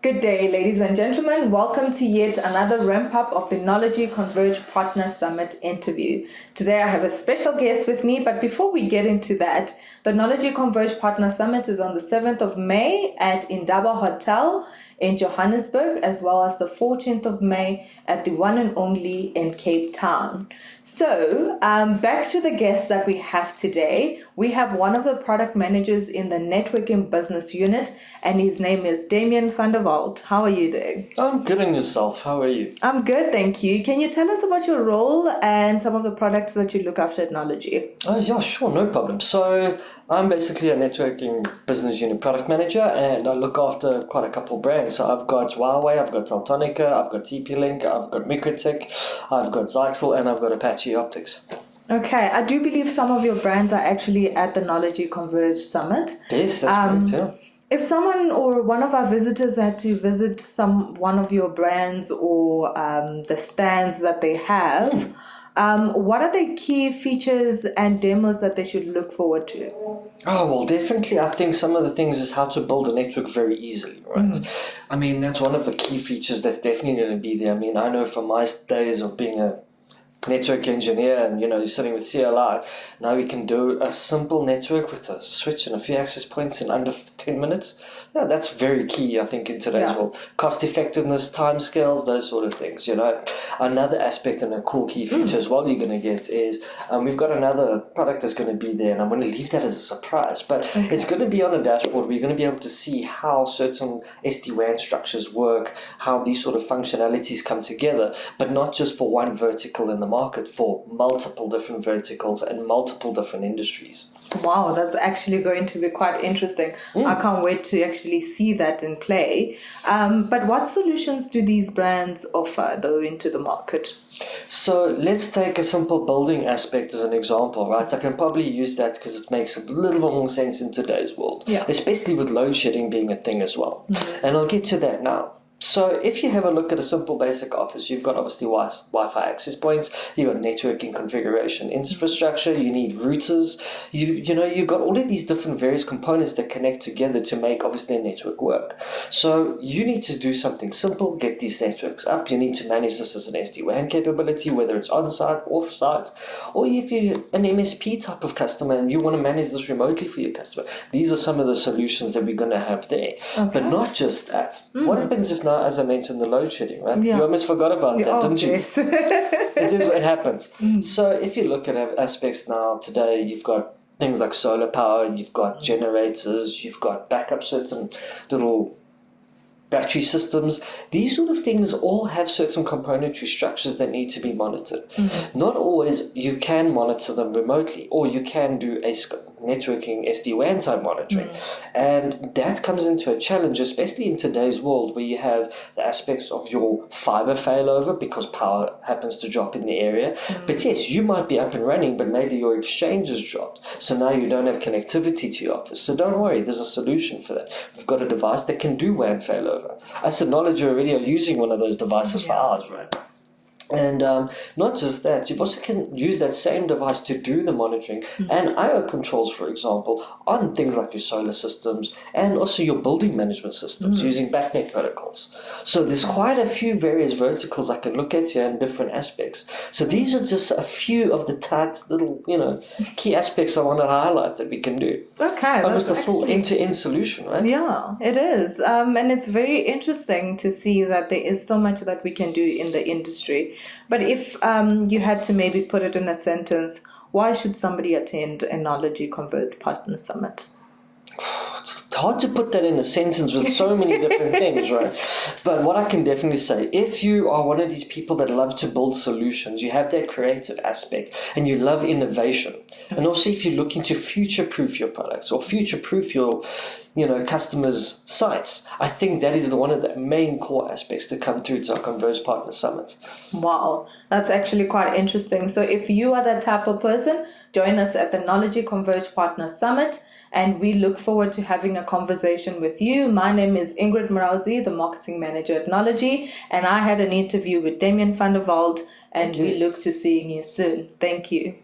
Good day, ladies and gentlemen. Welcome to yet another ramp-up of the Knowledge Converge Partner Summit interview. Today I have a special guest with me, but before we get into that, the Knowledge Converge Partner Summit is on the 7th of May at Indaba Hotel in Johannesburg, as well as the 14th of May at the one and only in Cape Town. So, back to the guest that we have today. We have one of the product managers in the networking business unit, and his name is Damian van der Walt. How are you doing? I'm good, and yourself? How are you? I'm good, thank you. Can you tell us about your role and some of the products that you look after at Knowledge? Oh, yeah, sure, no problem. So I'm basically a networking business unit product manager, and I look after quite a couple of brands. So I've got Huawei, I've got Teltonica, I've got TP-Link, I've got Microtech, I've got Zyxel, and I've got Apache Optics. Okay, I do believe some of your brands are actually at the Knowledge Converge Summit. Yes, that's correct, yeah. If someone or one of our visitors had to visit one of your brands or the stands that they have, what are the key features and demos that they should look forward to? Oh, well, definitely. I think some of the things is how to build a network very easily, right? I mean, that's one of the key features that's definitely going to be there. I mean, I know from my days of being a network engineer and, you're sitting with CLI, now we can do a simple network with a switch and a few access points in under 10 minutes. Yeah, that's very key, I think, in today's world. Cost effectiveness, time scales, those sort of things, Another aspect and a cool key feature as well you're going to get is we've got another product that's going to be there, and I'm going to leave that as a surprise, but it's going to be on a dashboard where you're going to be able to see how certain SD-WAN structures work, how these sort of functionalities come together, but not just for one vertical in the market, for multiple different verticals and multiple different industries. Wow, that's actually going to be quite interesting. I can't wait to actually see that in play. But what solutions do these brands offer, though, into the market? So let's take a simple building aspect as an example, right? I can probably use that because it makes a little bit more sense in today's world, especially with load shedding being a thing as well. And I'll get to that now. So if you have a look at a simple basic office, you've got obviously Wi-Fi access points, you've got networking configuration infrastructure, you need routers, you've got all of these different various components that connect together to make obviously a network work. So you need to do something simple, get these networks up. You need to manage this as an SD-WAN capability, whether it's on-site, off-site, or if you're an MSP type of customer and you want to manage this remotely for your customer. These are some of the solutions that we're going to have there. But not just that. What happens if now, as I mentioned, the load shedding, right? You almost forgot about that, didn't you? Yes. It happens. So if you look at aspects now today, you've got things like solar power, you've got generators, you've got backup certain little battery systems. These sort of things all have certain componentry structures that need to be monitored. Not always you can monitor them remotely, or you can do a networking SD-WAN type monitoring. And that comes into a challenge, especially in today's world where you have the aspects of your fiber failover because power happens to drop in the area. But yes, you might be up and running, but maybe your exchange has dropped. So now you don't have connectivity to your office. So don't worry, there's a solution for that. We've got a device that can do WAN failover. As a Knowledge already are using one of those devices for ours, right? And not just that, you also can use that same device to do the monitoring and I/O controls, for example, on things like your solar systems and also your building management systems using backnet protocols. So there's quite a few various verticals I can look at here in different aspects. So these are just a few of the tight little, key aspects I want to highlight that we can do. Okay. Almost a full end-to-end solution, right? Yeah, it is. And it's very interesting to see that there is so much that we can do in the industry. But if you had to maybe put it in a sentence, why should somebody attend a Knowledge Converge Partner Summit? It's hard to put that in a sentence with so many different things, right? But what I can definitely say, if you are one of these people that love to build solutions, you have that creative aspect and you love innovation, and also if you're looking to future-proof your products or future-proof your customers' sites, I think that is one of the main core aspects to come through to our Converge Partner Summit. Wow, that's actually quite interesting. So if you are that type of person, join us at the Knowledge Converge Partner Summit, and we look forward to having a conversation with you. My name is Ingrid Mrauzi, the Marketing Manager at Knowledge, and I had an interview with Damian van der Walt, and we look to seeing you soon. Thank you.